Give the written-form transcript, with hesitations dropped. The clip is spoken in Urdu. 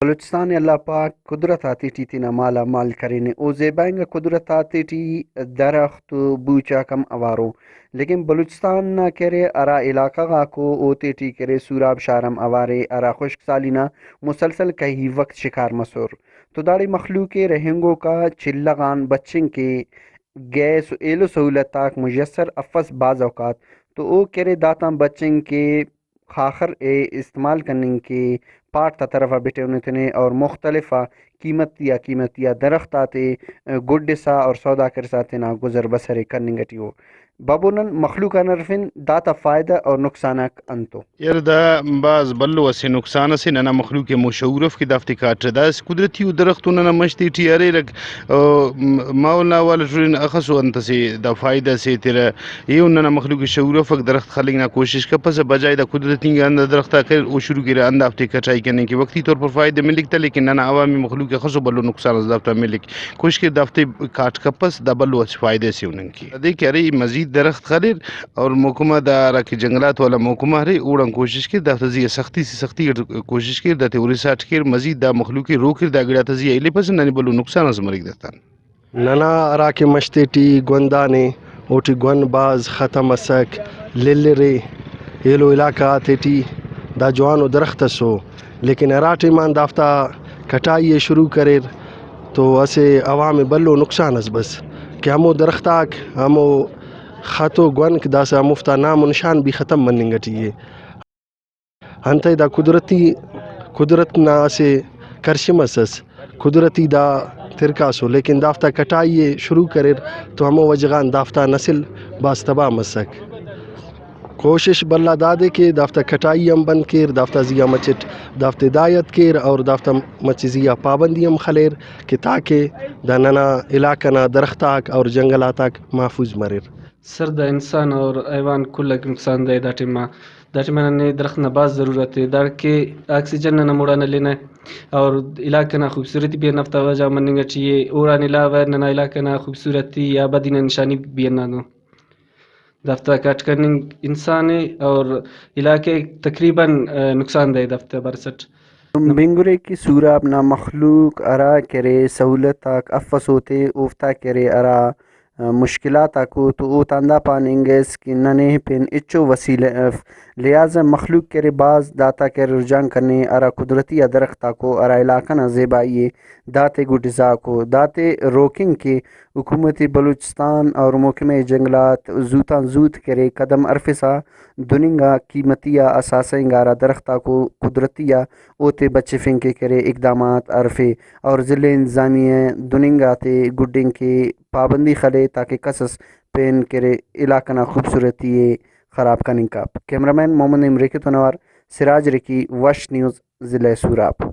بلوچستان اللہ پاک قدرت آتی ٹی تینا مالا مال کرنے او زیبائیں قدرت آتی ٹی درخت بوچا کم اوارو لیکن بلوچستان نہ کرے ارا علاقہ گا کو اوتے ٹی کرے سوراب شارم اوارے ارا خشک سالینا مسلسل کئی وقت شکار مسور تو داڑی مخلوق رہنگوں کا چلغان بچن کے گیس ایلو سہولت تاک میسر افس بعض اوقات تو او کرے داتاں بچن کے خاخر استعمال کرنے کے پاٹ تا طرفہ بیٹے انتنے اور مختلف قیمتیا درخت آتے گڈ سا اور سودا کر ساتے نا گزر بسر کرنے گٹیو بابونن مخلوقہ نرفن داتا فائدہ اور نقصانک انتو یار دا بعض بلو اسے نقصان سے ننا مخلوق مشورف کی دافتی کاٹ دا اس قدرتی درختوں ننا مشتی ٹھیارے رکھ ماولا والا شرین اخصو انت سے دا فائدہ سے تیرا یہ ننا مخلوق شورف درخت خلقنا کوشش کا پس بجائے دا قدرتی کے اندر درخت کر او شروع کی اندر دافتی کٹائی کرنے کی وقتی طور پر فائدہ ملک تھا لیکن ننا عوامی مخلوق خصو بلو نقصان از دافتا ملک کوشش کے دافتی کاٹ کا پس دا بلو اس فائدے سے انن کی دیکھ رہی مزید درخت خریر اور محکمہ دا کہ جنگلات والا محکمہ رہے اوڑا کوشش کر دا تزیہ سختی سے سختی کوشش کر دا تیوری ساٹھ کر مزید دا مخلوقی روکر دا گڑا تزیہ ایلے پس نانی بلو نقصان از مرگ دستان ننا اراکہ مشتے ٹی گوندانے اوٹی گون باز ختم اسک للرے ایلو علاقہ آتے ٹی دا جوانو درخت سو لیکن اراٹے مان دافتا کٹائی شروع کریر تو اسے عوام بلو نقصان اس بس کہ ہمو درختاک ہمو خطو گونک دا سا مفتا نام و نشان بھی ختم مننگ گٹی انتے دا قدرت نا اسے کرشم اسس قدرتی دا ترکاسو لیکن دافتا کٹائی شروع کریر تو ہمو وجغان دافتا نسل باز تباہ مسک کوشش بلا دادے کہ دافتا کٹائی ہم بند کر دافتا زیا مچٹ دافتا ہدایت کر اور دافتا مچ زیا پابندی ہم خلیر کہ تاکہ دا ننا علاقہ نا درختاک اور جنگلاتاک محفوظ مریر سر دا انسان اور حیوان کلک نقصان دہ دا ٹیما نے درخت نہ باز ضرورت ہے دا کہ آکسیجن نہ موڑا نہ لینا اور علاقہ نہ خوبصورتی بھی نفتا وجہ مننگا چاہیے اوڑا علاوہ نہ علاقہ نہ خوبصورتی آبادی نہ نشانی بھی نہ دو دفتہ کٹ کرنے انسان ہے اور علاقے تقریباً نقصان دہ دفتہ برسٹ بنگرے کی سوراب نا مخلوق ارا کرے سہولت تاک افس ہوتے اوفتا کرے ارا مشکلات کو تو او تاندا پاننگس کہ ننے پن اچو وسیلہ لہٰذا مخلوق کرے باز داتا کے رجحان کرنے ارا قدرتی درختہ کو ارا علاقہ نہ زیبائیے داتے گڈزا کو داتے روکنگ کے حکومتی بلوچستان اور محکمہ جنگلات زوتاں زوت کرے قدم ارفسا دننگا قیمتیہ اثاثیں گارا درختہ کو قدرتیہ اوتے بچے فنکے کرے اقدامات عرفے اور ضلع انتظامیہ دننگا تے گڈنگ کے پابندی خلے تاکہ قصص پین کرے علاقہ نا خوبصورتی خراب کننگ کاپ کیمرہ مین محمد امریکی تنوار سراج رکی وش نیوز ضلع سوراب